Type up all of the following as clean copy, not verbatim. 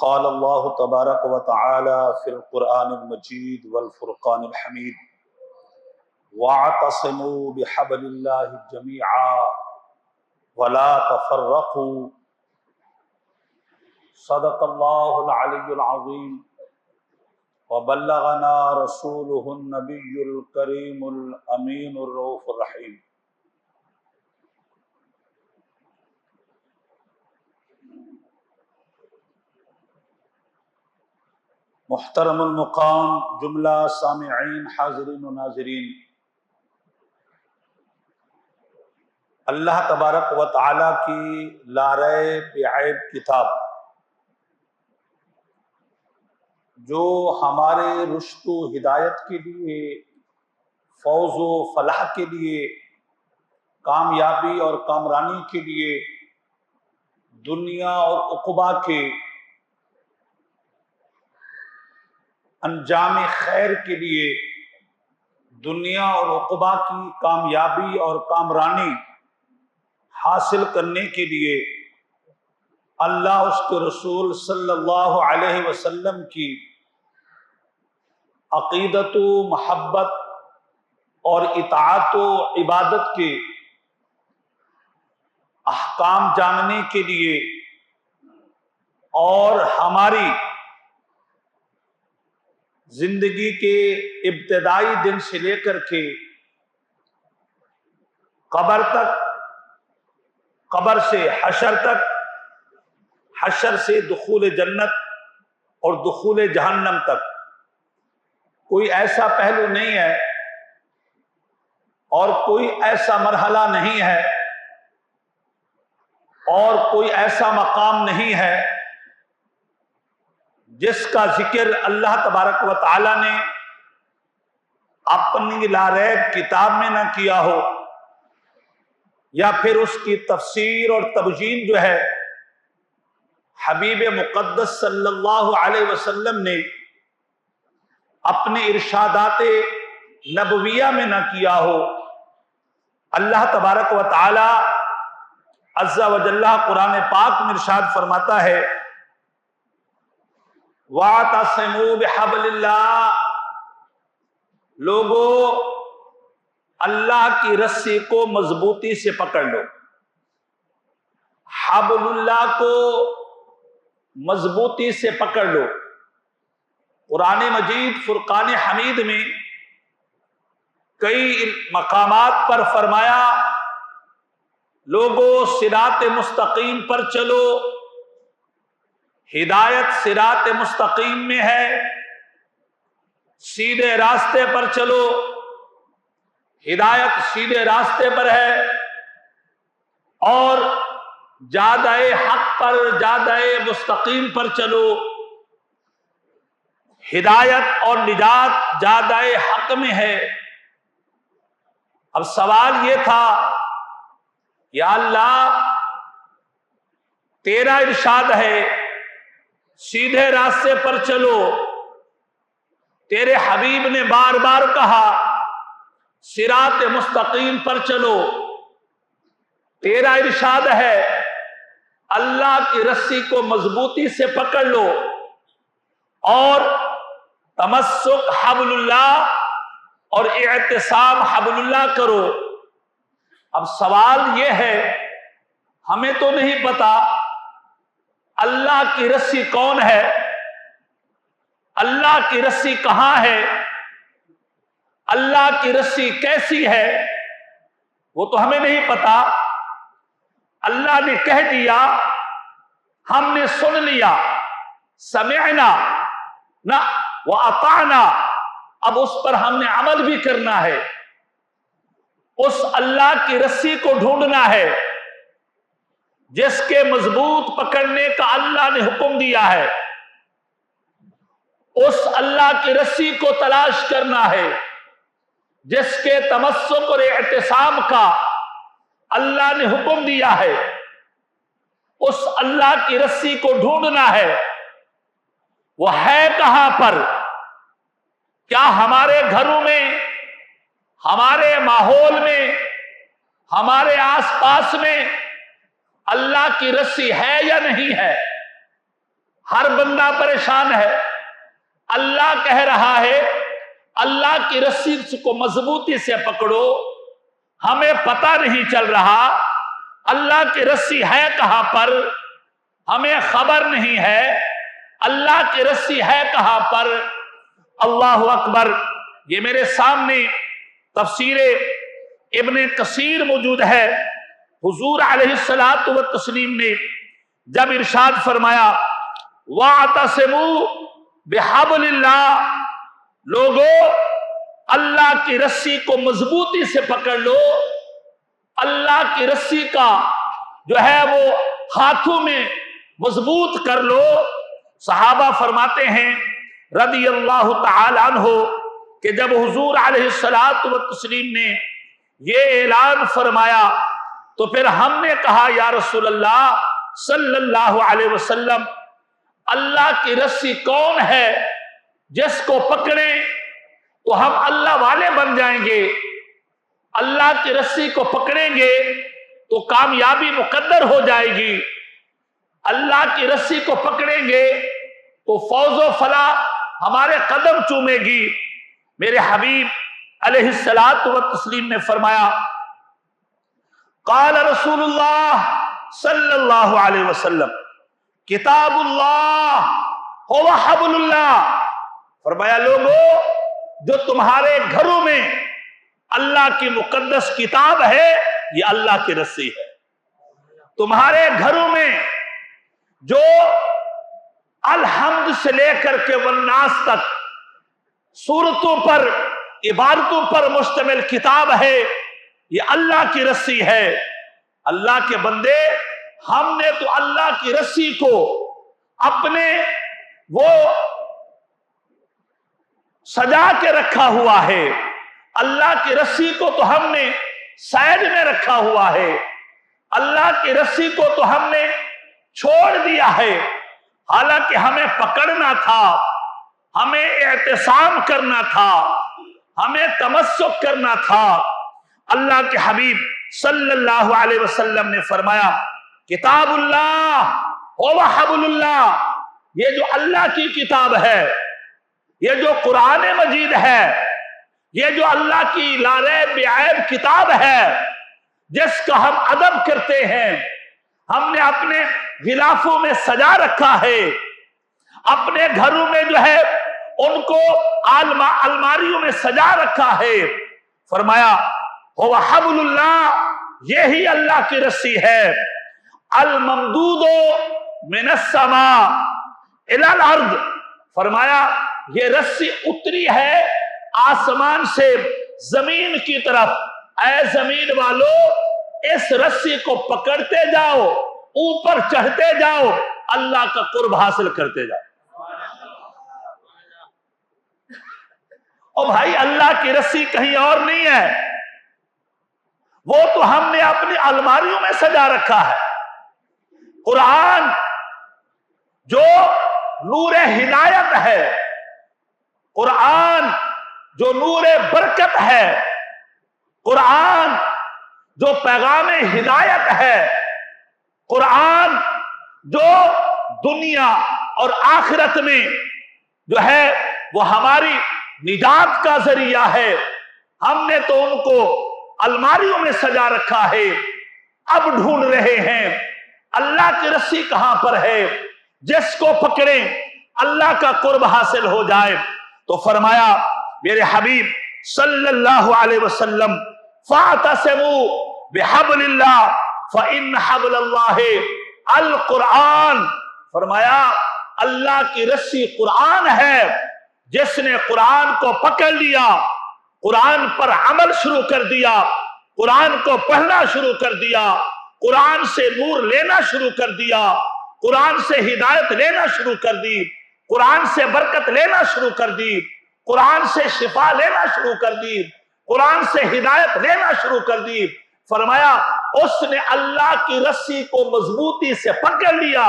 قال الله تبارك وتعالى في القرآن المجيد والفرقان الحميد واعتصموا بحبل الله جميعا ولا تفرقوا صدق الله العلي العظيم وبلغنا رسوله النبي الكريم الأمين الرؤوف الرحيم. محترم المقام جملہ سامعین حاضرین و ناظرین، اللہ تبارک و تعالی کی لاریب بعیب کتاب جو ہمارے رشد و ہدایت کے لیے، فوز و فلاح کے لیے، کامیابی اور کامرانی کے لیے، دنیا اور عقبہ کے انجام خیر کے لیے، دنیا اور عقبہ کی کامیابی اور کامرانی حاصل کرنے کے لیے اللہ اس کے رسول صلی اللہ علیہ وسلم کی عقیدت و محبت اور اطاعت و عبادت کے احکام جاننے کے لیے اور ہماری زندگی کے ابتدائی دن سے لے کر کے قبر تک، قبر سے حشر تک، حشر سے دخول جنت اور دخول جہنم تک کوئی ایسا پہلو نہیں ہے اور کوئی ایسا مرحلہ نہیں ہے اور کوئی ایسا مقام نہیں ہے جس کا ذکر اللہ تبارک و تعالی نے اپنی لاریب کتاب میں نہ کیا ہو، یا پھر اس کی تفسیر اور تبیین جو ہے حبیب مقدس صلی اللہ علیہ وسلم نے اپنے ارشادات نبویہ میں نہ کیا ہو۔ اللہ تبارک و تعالی عز و جل قرآن پاک میں ارشاد فرماتا ہے وَاعْتَصِمُوا بِحَبْلِ اللَّهِ، لوگو اللہ کی رسی کو مضبوطی سے پکڑ لو۔ حبل اللہ کو مضبوطی سے پکڑ لو۔ قرآن مجید فرقان حمید میں کئی مقامات پر فرمایا لوگو صراط مستقیم پر چلو، ہدایت صراط مستقیم میں ہے، سیدھے راستے پر چلو، ہدایت سیدھے راستے پر ہے، اور جادہ حق پر، جادہ مستقیم پر چلو، ہدایت اور نجات جادہ حق میں ہے۔ اب سوال یہ تھا یا اللہ تیرا ارشاد ہے سیدھے راستے پر چلو، تیرے حبیب نے بار بار کہا صراط مستقیم پر چلو، تیرا ارشاد ہے اللہ کی رسی کو مضبوطی سے پکڑ لو اور تمسک حبل اللہ اور اعتصام حبل اللہ کرو۔ اب سوال یہ ہے ہمیں تو نہیں پتا اللہ کی رسی کون ہے، اللہ کی رسی کہاں ہے، اللہ کی رسی کیسی ہے، وہ تو ہمیں نہیں پتا۔ اللہ نے کہہ دیا، ہم نے سن لیا، سمعنا نہ وَأَطَعْنَا، اب اس پر ہم نے عمل بھی کرنا ہے، اس اللہ کی رسی کو ڈھونڈنا ہے جس کے مضبوط پکڑنے کا اللہ نے حکم دیا ہے، اس اللہ کی رسی کو تلاش کرنا ہے جس کے تمسک اور اعتصام کا اللہ نے حکم دیا ہے، اس اللہ کی رسی کو ڈھونڈنا ہے۔ وہ ہے کہاں پر؟ کیا ہمارے گھروں میں، ہمارے ماحول میں، ہمارے آس پاس میں اللہ کی رسی ہے یا نہیں ہے؟ ہر بندہ پریشان ہے. اللہ کہہ رہا ہے اللہ کی رسی کو مضبوطی سے پکڑو. ہمیں پتہ نہیں چل رہا اللہ کی رسی ہے کہاں پر, ہمیں خبر نہیں ہے اللہ کی رسی ہے کہاں پر. اللہ اکبر. یہ میرے سامنے تفسیر ابن کثیر موجود ہے. حضور علیہ الصلوۃ والتسلیم نے جب ارشاد فرمایا وَاعْتَصِمُوا بِحَبْلِ اللَّهِ, لوگو اللہ کی رسی کو مضبوطی سے پکڑ لو. اللہ کی رسی کا جو ہے وہ ہاتھوں میں مضبوط کر لو. صحابہ فرماتے ہیں رضی اللہ تعالی عنہ کہ جب حضور علیہ الصلوۃ والتسلیم نے یہ اعلان فرمایا تو پھر ہم نے کہا یا رسول اللہ صلی اللہ علیہ وسلم, اللہ کی رسی کون ہے جس کو پکڑیں تو ہم اللہ والے بن جائیں گے, اللہ کی رسی کو پکڑیں گے تو کامیابی مقدر ہو جائے گی, اللہ کی رسی کو پکڑیں گے تو فوز و فلاح ہمارے قدم چومے گی. میرے حبیب علیہ الصلوۃ والتسلیم نے فرمایا قال رسول اللہ صلی اللہ علیہ وسلم کتاب اللہ هو حبل اللہ. فرمایا لوگو جو تمہارے گھروں میں اللہ کی مقدس کتاب ہے یہ اللہ کی رسی ہے. تمہارے گھروں میں جو الحمد سے لے کر کے والناس تک سورتوں پر عبارتوں پر مشتمل کتاب ہے یہ اللہ کی رسی ہے. اللہ کے بندے ہم نے تو اللہ کی رسی کو اپنے وہ سجا کے رکھا ہوا ہے, اللہ کی رسی کو تو ہم نے سائڈ میں رکھا ہوا ہے, اللہ کی رسی کو تو ہم نے چھوڑ دیا ہے. حالانکہ ہمیں پکڑنا تھا, ہمیں اعتصام کرنا تھا, ہمیں تمسک کرنا تھا. اللہ کے حبیب صلی اللہ علیہ وسلم نے فرمایا کتاب اللہ هو حبل اللہ, یہ جو اللہ کی کتاب ہے, یہ جو قرآن مجید ہے, یہ جو اللہ کی لا ریب بعیب کتاب ہے جس کا ہم ادب کرتے ہیں, ہم نے اپنے غلافوں میں سجا رکھا ہے, اپنے گھروں میں جو ہے ان کو الماریوں میں سجا رکھا ہے. فرمایا هو حبل اللہ, یہی اللہ کی رسی ہے. الممدود من السماء الى الارض, فرمایا یہ رسی اتری ہے آسمان سے زمین کی طرف. اے زمین والو اس رسی کو پکڑتے جاؤ, اوپر چڑھتے جاؤ, اللہ کا قرب حاصل کرتے جاؤ. اور بھائی اللہ کی رسی کہیں اور نہیں ہے, وہ تو ہم نے اپنی الماریوں میں سجا رکھا ہے. قرآن جو نور ہدایت ہے, قرآن جو نور برکت ہے, قرآن جو پیغام ہدایت ہے, قرآن جو دنیا اور آخرت میں جو ہے وہ ہماری نجات کا ذریعہ ہے, ہم نے تو ان کو الماریوں میں سجا رکھا ہے. اب ڈھونڈ رہے ہیں اللہ کی رسی کہاں پر ہے جس کو پکڑیں اللہ کا قرب حاصل ہو جائے. تو فرمایا میرے حبیب صلی اللہ علیہ وسلم فاعتصموا بحبل اللہ فإن حبل اللہ القرآن. فرمایا اللہ کی رسی قرآن ہے, جس نے قرآن کو پکڑ لیا, قرآن پر عمل شروع کر دیا, قرآن کو پڑھنا شروع کر دیا, قرآن سے نور لینا شروع کر دیا, قرآن سے ہدایت لینا شروع کر دی, قرآن سے برکت لینا شروع کر دی, قرآن سے شفا لینا شروع کر دی, قرآن سے ہدایت لینا شروع کر دی. فرمایا اس نے اللہ کی رسی کو مضبوطی سے پکڑ لیا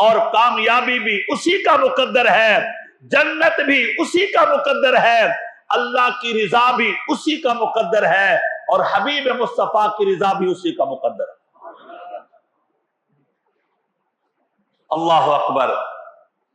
اور کامیابی بھی اسی کا مقدر ہے, جنت بھی اسی کا مقدر ہے, اللہ کی رضا بھی اسی کا مقدر ہے, اور حبیب مصطفیٰ کی رضا بھی اسی کا مقدر ہے. اللہ اکبر.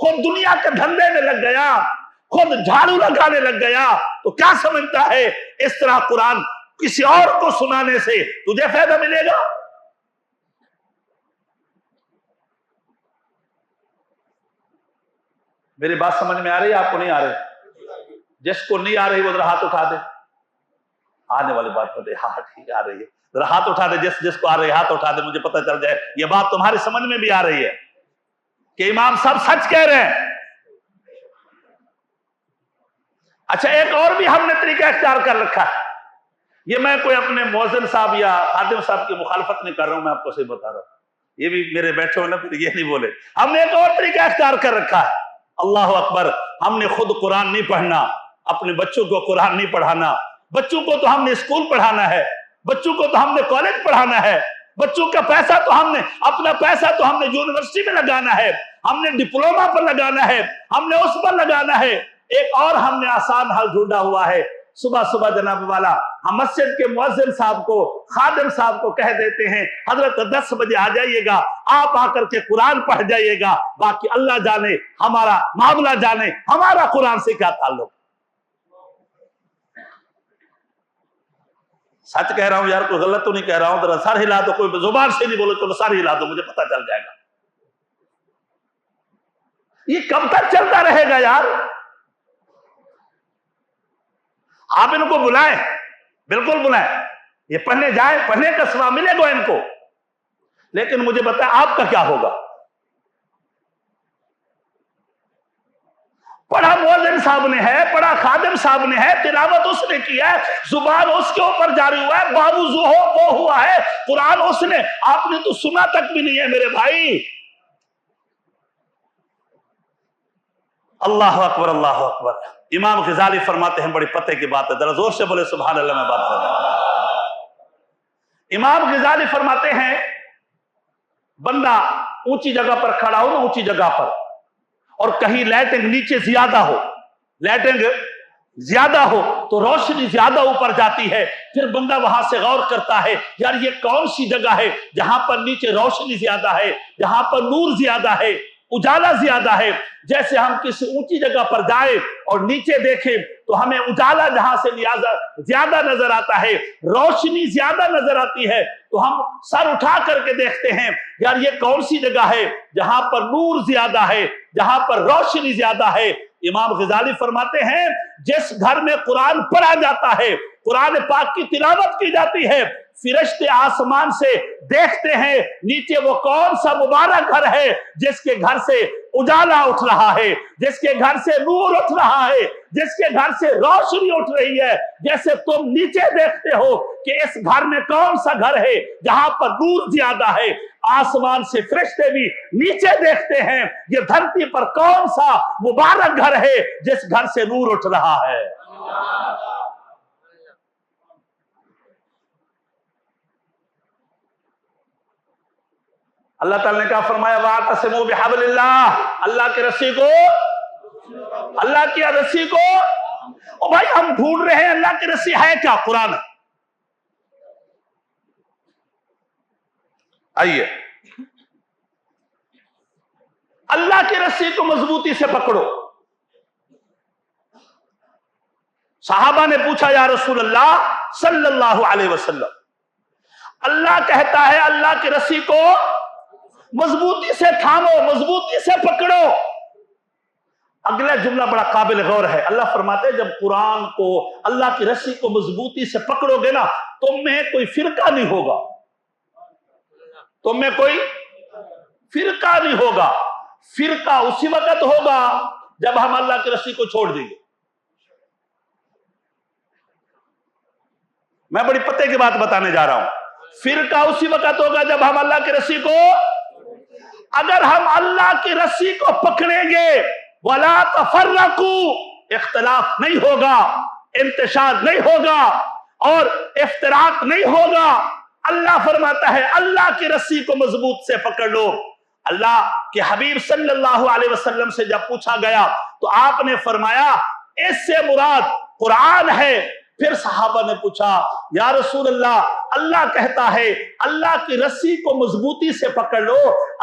خود دنیا کے دھندے میں لگ گیا، خود جھاڑو لگانے لگ گیا، تو کیا سمجھتا ہے اس طرح قرآن کسی اور کو سنانے سے تجھے فائدہ ملے گا؟ میری بات سمجھ میں آ رہی ہے؟ آپ کو نہیں آ رہی؟ جس کو نہیں آ رہی وہ ذرا ہاتھ اٹھا دے، آنے والی بات بتے، ہاں ٹھیک آ رہی ہے، ذرا ہاتھ اٹھا دے، جس کو آ رہی ہے ہاتھ اٹھا دے، مجھے پتہ چل جائے یہ بات تمہاری سمجھ میں بھی آ رہی ہے کہ امام صاحب سچ کہہ رہے ہیں۔ اچھا ایک اور بھی ہم نے طریقہ اختیار کر رکھا ہے، یہ میں کوئی اپنے مؤذن صاحب یا خادم صاحب کی مخالفت نہیں کر رہا ہوں، میں آپ کو صحیح بتا رہا ہوں، یہ بھی میرے بیٹھے ہونے پھر یہ نہیں بولے، ہم نے ایک اور طریقہ اختیار کر رکھا ہے۔ اللہ اکبر، ہم نے خود قرآن نہیں پڑھنا، اپنے بچوں کو قرآن نہیں پڑھانا، بچوں کو تو ہم نے اسکول پڑھانا ہے، بچوں کو تو ہم نے کالج پڑھانا ہے، بچوں کا پیسہ تو ہم نے، اپنا پیسہ تو ہم نے یونیورسٹی میں لگانا ہے، ہم نے ڈپلوما پر لگانا ہے، ہم نے اس پر لگانا ہے۔ ایک اور ہم نے آسان حل ڈھونڈا ہوا ہے، صبح صبح جناب والا ہم مسجد کے مؤذن صاحب کو، خادم صاحب کو کہہ دیتے ہیں حضرت 10 بجے آ جائیے گا، آپ آ کر کے قرآن پڑھ جائیے گا، باقی اللہ جانے، ہمارا معاملہ جانے، ہمارا قرآن سے کیا تعلق۔ سچ کہہ رہا ہوں یار، کوئی غلط تو نہیں کہہ رہا ہوں، ذرا سر ہلا دو، کوئی زبان سے نہیں بولے چلو سر ہلا دو، مجھے پتہ چل جائے گا۔ یہ کب تک چلتا رہے گا یار؟ آپ ان کو بلائیں، بالکل بلائیں، یہ پڑھنے جائیں، پڑھنے کا ثواب ملے گا ان کو، لیکن مجھے بتائیں آپ کا کیا ہوگا؟ پڑھا مؤذن صاحب نے ہے، پڑھا خادم صاحب نے ہے، تلاوت اس نے کیا ہے، زبان اس کے اوپر جاری ہوا ہے، باوضو ہو وہ ہوا ہے، قرآن اس نے، آپ نے تو سنا تک بھی نہیں ہے میرے بھائی۔ اللہ اکبر، اللہ اکبر۔ امام غزالی فرماتے ہیں، بڑی پتے کی بات ہے، ذرا زور سے بولے سبحان اللہ، میں بات کر رہا ہوں۔ امام غزالی فرماتے ہیں بندہ اونچی جگہ پر کھڑا ہو نا، اونچی جگہ پر، اور کہیں لائٹنگ نیچے زیادہ ہو، لائٹنگ زیادہ ہو تو روشنی زیادہ اوپر جاتی ہے، پھر بندہ وہاں سے غور کرتا ہے یار یہ کون سی جگہ ہے جہاں پر نیچے روشنی زیادہ ہے، جہاں پر نور زیادہ ہے، اجالا زیادہ ہے۔ جیسے ہم کسی اونچی جگہ پر جائیں اور نیچے دیکھیں تو ہمیں اجالا جہاں سے زیادہ نظر آتا ہے، روشنی زیادہ نظر آتی ہے، تو ہم سر اٹھا کر کے دیکھتے ہیں یار یہ کون سی جگہ ہے جہاں پر نور زیادہ ہے، جہاں پر روشنی زیادہ ہے۔ امام غزالی فرماتے ہیں جس گھر میں قرآن پڑھا جاتا ہے، قرآن پاک کی تلاوت کی جاتی ہے، فرشتے آسمان سے دیکھتے ہیں نیچے وہ کون سا مبارک گھر ہے جس کے گھر سے اجالا اٹھ رہا ہے، جس کے گھر سے نور اٹھ رہا ہے، جس کے گھر سے روشنی اٹھ رہی ہے۔ جیسے تم نیچے دیکھتے ہو کہ اس گھر میں کون سا گھر ہے جہاں پر نور زیادہ ہے، آسمان سے فرشتے بھی نیچے دیکھتے ہیں یہ دھرتی پر کون سا مبارک گھر ہے جس گھر سے نور اٹھ رہا ہے۔ اللہ تعالیٰ نے کہا فرمایا وَاعْتَصِمُوا بِحَبْلِ اللَّهِ، اللہ کی رسی کو، اللہ کی رسی کو، او بھائی ہم ڈھونڈ رہے ہیں اللہ کی رسی ہے کیا؟ قرآن۔ آئیے اللہ کی رسی کو مضبوطی سے پکڑو۔ صحابہ نے پوچھا یا رسول اللہ صلی اللہ علیہ وسلم، اللہ کہتا ہے اللہ کی رسی کو مضبوطی سے تھامو، مضبوطی سے پکڑو۔ اگلا جملہ بڑا قابل غور ہے، اللہ فرماتے ہیں جب قرآن کو، اللہ کی رسی کو مضبوطی سے پکڑو گے نا، تم میں کوئی فرقہ نہیں ہوگا، تم میں کوئی فرقہ نہیں ہوگا۔ فرقہ اسی وقت ہوگا جب ہم اللہ کی رسی کو چھوڑ دیں گے۔ میں بڑی پتے کی بات بتانے جا رہا ہوں، فرقہ اسی وقت ہوگا جب ہم اللہ کی رسی کو، اگر ہم اللہ کی رسی کو پکڑیں گے وَلَا تَفَرَّقُوا، اختلاف نہیں ہوگا، انتشار نہیں ہوگا اور افتراق نہیں ہوگا۔ اللہ فرماتا ہے اللہ کی رسی کو مضبوط سے پکڑ لو۔ اللہ کے حبیب صلی اللہ علیہ وسلم سے جب پوچھا گیا تو آپ نے فرمایا اس سے مراد قرآن ہے، پھر صحابہ نے پوچھا یا رسول اللہ، اللہ کہتا ہے اللہ کی رسی کو مضبوطی سے پکڑ لو،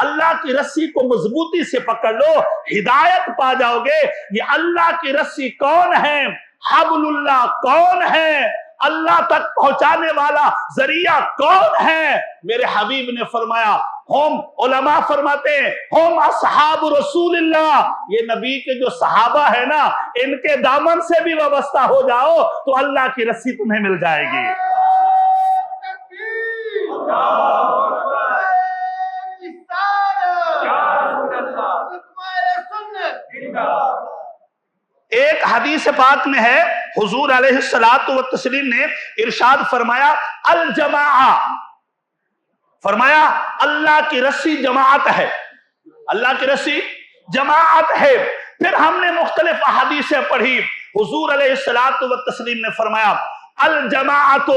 اللہ کی رسی کو مضبوطی سے پکڑ لو، ہدایت پا جاؤ گے۔ یہ اللہ کی رسی کون ہے؟ حبل اللہ کون ہے؟ اللہ تک پہنچانے والا ذریعہ کون ہے؟ میرے حبیب نے فرمایا ہم، علماء فرماتے ہیں ہم اصحاب رسول اللہ، یہ نبی کے جو صحابہ ہیں نا، ان کے دامن سے بھی وابستہ ہو جاؤ تو اللہ کی رسی تمہیں مل جائے گی۔ ایک حدیث پاک میں ہے حضور علیہ الصلوۃ والتسلیم نے ارشاد فرمایا الجماعہ، فرمایا اللہ کی رسی جماعت ہے، اللہ کی رسی جماعت ہے۔ پھر ہم نے مختلف احادیثیں پڑھی، حضور علیہ الصلوۃ والتسلیم نے فرمایا الجماعت،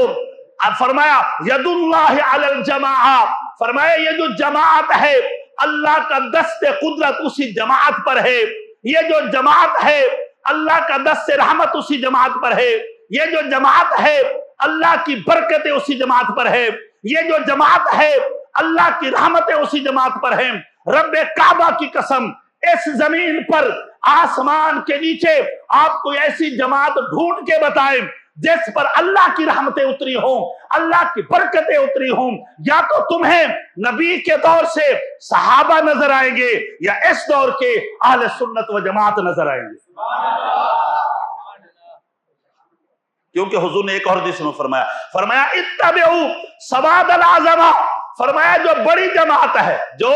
فرمایا ید اللہ علی الجماعہ، فرمایا یہ جو جماعت ہے اللہ کا دست قدرت اسی جماعت پر ہے، یہ جو جماعت ہے اللہ کا دست رحمت اسی جماعت پر ہے، یہ جو جماعت ہے اللہ کی برکتیں اسی جماعت پر ہے، یہ جو جماعت ہے اللہ کی رحمتیں اسی جماعت پر ہیں۔ رب کعبہ کی قسم، اس زمین پر آسمان کے نیچے آپ کو ایسی جماعت ڈھونڈ کے بتائیں جس پر اللہ کی رحمتیں اتری ہوں، اللہ کی برکتیں اتری ہوں۔ یا تو تمہیں نبی کے دور سے صحابہ نظر آئیں گے یا اس دور کے اہل سنت و جماعت نظر آئیں گے، کیونکہ حضور نے ایک اور حدیث میں فرمایا اتبعوا سواد العظمہ، فرمایا جو بڑی جماعت ہے، جو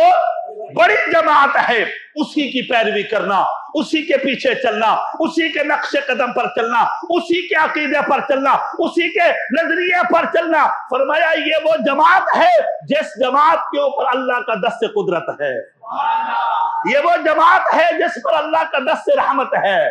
بڑی جماعت ہے اسی کی پیروی کرنا، اسی کے پیچھے چلنا، اسی کے نقش قدم پر چلنا، اسی کے عقیدے پر چلنا، اسی کے نظریے پر چلنا۔ فرمایا یہ وہ جماعت ہے جس جماعت کے اوپر اللہ کا دست قدرت ہے، یہ وہ جماعت ہے جس پر اللہ کا دست رحمت ہے۔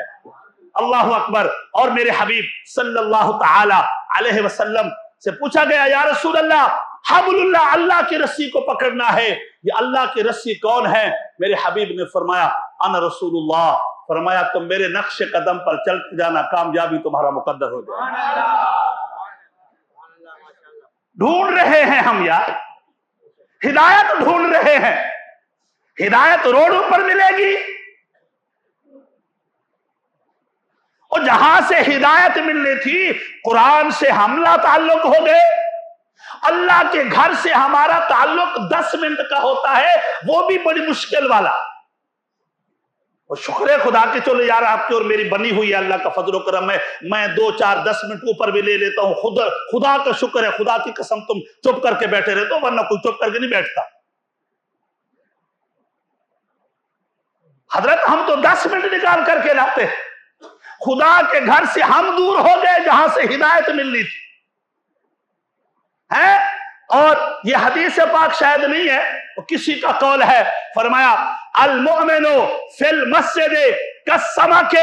اللہ اکبر۔ اور میرے حبیب صلی اللہ تعالی علیہ وسلم سے پوچھا گیا یا رسول اللہ حبل اللہ، اللہ کی رسی کو پکڑنا ہے، یہ اللہ کی رسی کون ہے؟ میرے حبیب نے فرمایا انا رسول اللہ، فرمایا تم میرے نقش قدم پر چلتے جانا، کامیابی تمہارا مقدر ہو جائے۔ ڈھونڈ رہے ہیں ہم یار، ہدایت ڈھونڈ رہے ہیں، ہدایت روڈوں پر ملے گی، اور جہاں سے ہدایت ملنی تھی قرآن سے حملہ تعلق ہو گئے۔ اللہ کے گھر سے ہمارا تعلق 10 منٹ کا ہوتا ہے، وہ بھی بڑی مشکل والا، اور شکر ہے خدا کے چلو یار آپ کی اور میری بنی ہوئی ہے اللہ کا فضل و کرم ہے، میں 2 4 10 منٹ اوپر بھی لے لیتا ہوں، خدا کا شکر ہے، خدا کی قسم تم چپ کر کے بیٹھے رہتے ہو، ورنہ کوئی چپ کر کے نہیں بیٹھتا۔ حضرت ہم تو 10 منٹ نکال کر کے لاتے ہیں، خدا کے گھر سے ہم دور ہو گئے جہاں سے ہدایت ملنی تھی ہے۔ اور یہ حدیث پاک شاید نہیں ہے، کسی کا قول ہے، فرمایا المؤمن فی المسجد کالسمک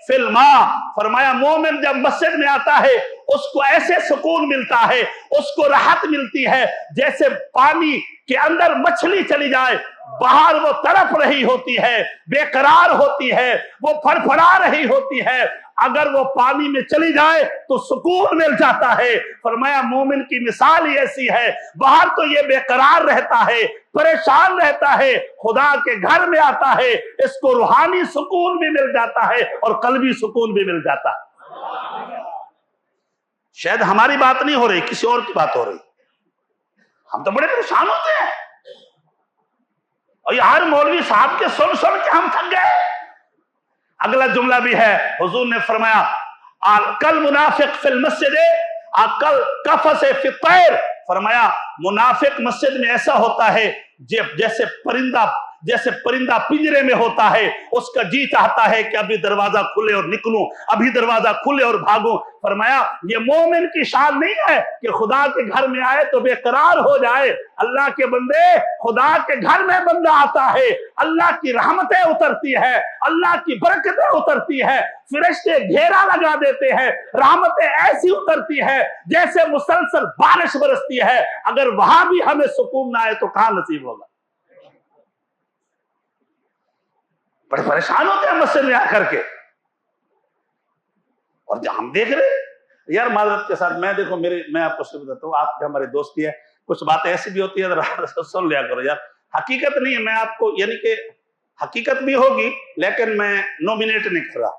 فی الماء، فرمایا مومن جب مسجد میں آتا ہے اس کو ایسے سکون ملتا ہے، اس کو راحت ملتی ہے جیسے پانی کے اندر مچھلی چلی جائے، باہر وہ تڑپ رہی ہوتی ہے، بے قرار ہوتی ہے، وہ پھڑپھڑا رہی ہوتی ہے، اگر وہ پانی میں چلی جائے تو سکون مل جاتا ہے۔ فرمایا مومن کی مثال ہی ایسی ہے، باہر تو یہ بے قرار رہتا ہے، پریشان رہتا ہے، خدا کے گھر میں آتا ہے اس کو روحانی سکون بھی مل جاتا ہے اور قلبی سکون بھی مل جاتا ہے۔ شاید ہماری بات نہیں ہو رہی، کسی اور کی بات ہو رہی، ہم تو بڑے پریشان ہوتے ہیں، اور یہ ہر مولوی صاحب کے سن سن کے ہم تھک گئے۔ اگلا جملہ بھی ہے، حضور نے فرمایا کل منافق فی المسجد کل قفص فی الطیر، فرمایا منافق مسجد میں ایسا ہوتا ہے جیسے پرندہ پنجرے میں ہوتا ہے، اس کا جی چاہتا ہے کہ ابھی دروازہ کھلے اور نکلوں، ابھی دروازہ کھلے اور بھاگوں۔ فرمایا یہ مومن کی شان نہیں ہے کہ خدا کے گھر میں آئے تو بے قرار ہو جائے۔ اللہ کے بندے، خدا کے گھر میں بندہ آتا ہے، اللہ کی رحمتیں اترتی ہے، اللہ کی برکتیں اترتی ہے، فرشتے گھیرا لگا دیتے ہیں، رحمتیں ایسی اترتی ہے جیسے مسلسل بارش برستی ہے۔ اگر وہاں بھی ہمیں سکون نہ آئے تو کہاں نصیب ہوگا؟ بڑے پریشان ہوتے ہیں مسجد میں آ کر کے، اور جب ہم دیکھ رہے یار معذرت کے ساتھ میں آپ کو صرف بتاتا ہوں، آپ ہمارے دوستی ہے، کچھ باتیں ایسی بھی ہوتی ہے سن لیا کرو یار، حقیقت نہیں ہے، میں آپ کو یعنی کہ حقیقت بھی ہوگی لیکن میں نومینیٹ نہیں کر رہا.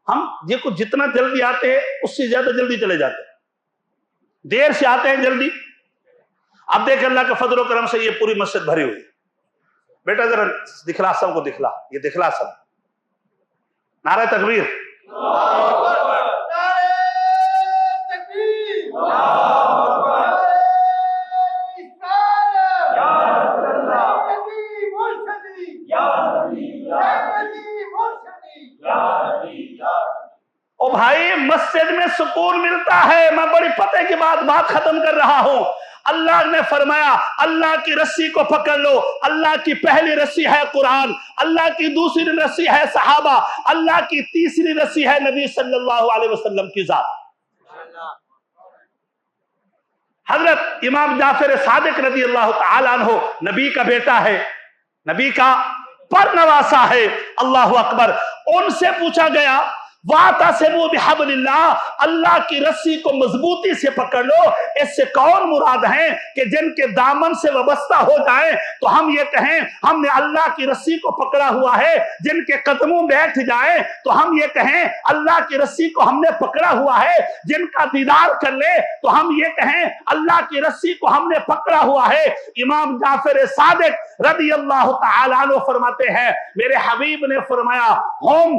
ہم یہ کچھ جتنا جلدی آتے ہیں اس سے زیادہ جلدی چلے جاتے ہیں، دیر سے آتے ہیں جلدی. اب دیکھ اللہ کے فضل و کرم سے یہ پوری مسجد بھری ہوئی. بیٹا ذرا دکھلا، سب کو دکھلا، یہ دکھلا سب. نعرہ تکبیر. او بھائی مسجد میں سکون ملتا ہے. میں بڑی پتہ کی بات ختم کر رہا ہوں. اللہ نے فرمایا اللہ کی رسی کو پکڑ لو. اللہ کی پہلی رسی ہے قرآن، اللہ کی دوسری رسی ہے صحابہ، اللہ کی تیسری رسی ہے نبی صلی اللہ علیہ وسلم کی ذات. حضرت امام جعفر صادق رضی اللہ تعالی عنہ نبی کا بیٹا ہے، نبی کا پر نواسا ہے. اللہ اکبر. ان سے پوچھا گیا وَاعْتَصِمُوا بِحَبْلِ اللَّهِ، اللہ کی رسی کو مضبوطی سے پکڑ لو. اس سے کون مراد ہیں کہ جن کے دامن سے وابستہ ہو جائیں تو ہم یہ کہیں ہم نے اللہ کی رسی کو پکڑا ہوا ہے، جن کے قدموں بیٹھ جائیں تو ہم یہ کہیں اللہ کی رسی کو ہم نے پکڑا ہوا ہے، جن کا دیدار کر لے تو ہم یہ کہیں اللہ کی رسی کو ہم نے پکڑا ہوا ہے. امام جعفر صادق رضی اللہ تعالی عنہ فرماتے ہیں میرے حبیب نے فرمایا ہم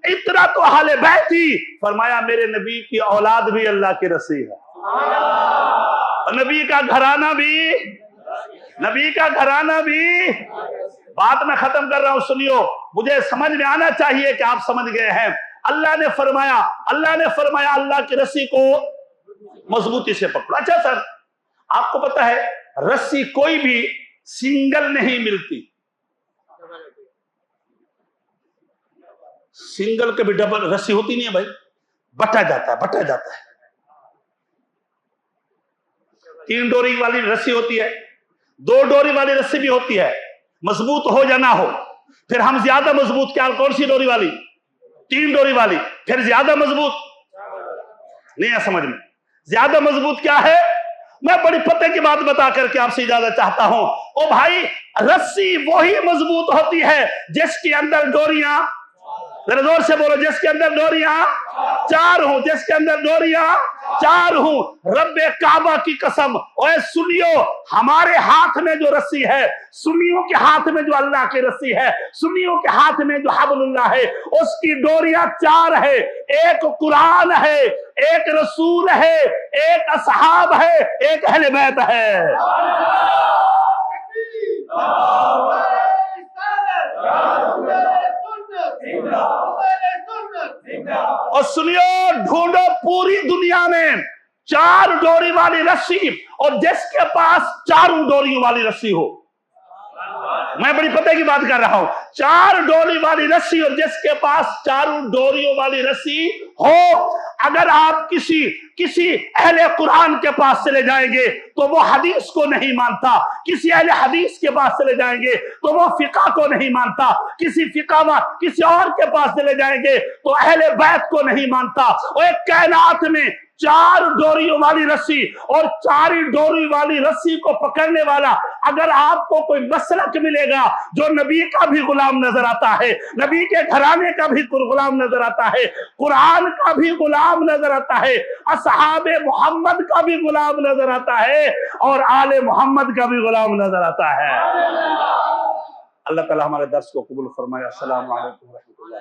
اتنا تو اہل بیتی، فرمایا میرے نبی کی اولاد بھی اللہ کی رسی ہے، نبی کا گھرانہ بھی. بات میں ختم کر رہا ہوں، سنیو، مجھے سمجھ میں آنا چاہیے کہ آپ سمجھ گئے ہیں. اللہ نے فرمایا اللہ کی رسی کو مضبوطی سے پکڑو. اچھا سر، آپ کو پتا ہے رسی کوئی بھی سنگل نہیں ملتی، سنگل کے بھی ڈبل رسی ہوتی نہیں ہے بھائی، بٹا جاتا ہے. 3 ڈوری والی رسی ہوتی ہے، 2 ڈوری والی رسی بھی ہوتی ہے، مضبوط ہو یا نہ ہو. پھر ہم زیادہ مضبوط کیا کون سی ڈوری والی؟ 3 ڈوری والی. پھر زیادہ مضبوط نہیں ہے سمجھ میں، زیادہ مضبوط کیا ہے؟ میں بڑی پتہ کی بات بتا کر کے آپ سے اجازت چاہتا ہوں. او بھائی رسی وہی مضبوط ہوتی ہے جس کے اندر ڈوریاں، ذرا زور سے بولو، جس کے اندر ڈوریاں 4 ہوں، جس کے اندر ڈوریاں 4 ہوں. رب کعبہ کی قسم، اوے سنیو، ہمارے ہاتھ میں جو رسی ہے، سنیوں کے ہاتھ میں جو اللہ کی رسی ہے، سنیوں کے ہاتھ میں جو حبل اللہ ہے، اس کی ڈوریاں 4 ہے. ایک قرآن ہے، ایک رسول ہے، ایک اصحاب ہے، ایک اہل بیت ہے. اور سنیو، ڈھونڈو پوری دنیا میں 4 ڈوری والی رسی اور جس کے پاس 4 ڈوریوں والی رسی ہو. میں بڑی پتہ کی بات کر رہا ہوں. 4 ڈوری والی رسی اور جس کے پاس 4 ڈوریوں والی رسی ہو. اگر آپ کسی اہل قرآن کے پاس چلے جائیں گے تو وہ حدیث کو نہیں مانتا، کسی اہل حدیث کے پاس چلے جائیں گے تو وہ فقہ کو نہیں مانتا، کسی اور کے پاس چلے جائیں گے تو اہل بیت کو نہیں مانتا. اور ایک کائنات میں 4 ڈوریوں والی رسی اور 4 ڈوری والی رسی کو پکڑنے والا اگر آپ کو کوئی مسلک ملے گا جو نبی کا بھی غلام نظر آتا ہے، نبی کے گھرانے کا بھی غلام نظر آتا ہے، قرآن کا بھی غلام نظر آتا ہے، اصحاب محمد کا بھی غلام نظر آتا ہے، اور آل محمد کا بھی غلام نظر آتا ہے. اللہ تعالی ہمارے درس کو قبول فرمائے. السلام علیکم ورحمۃ اللہ.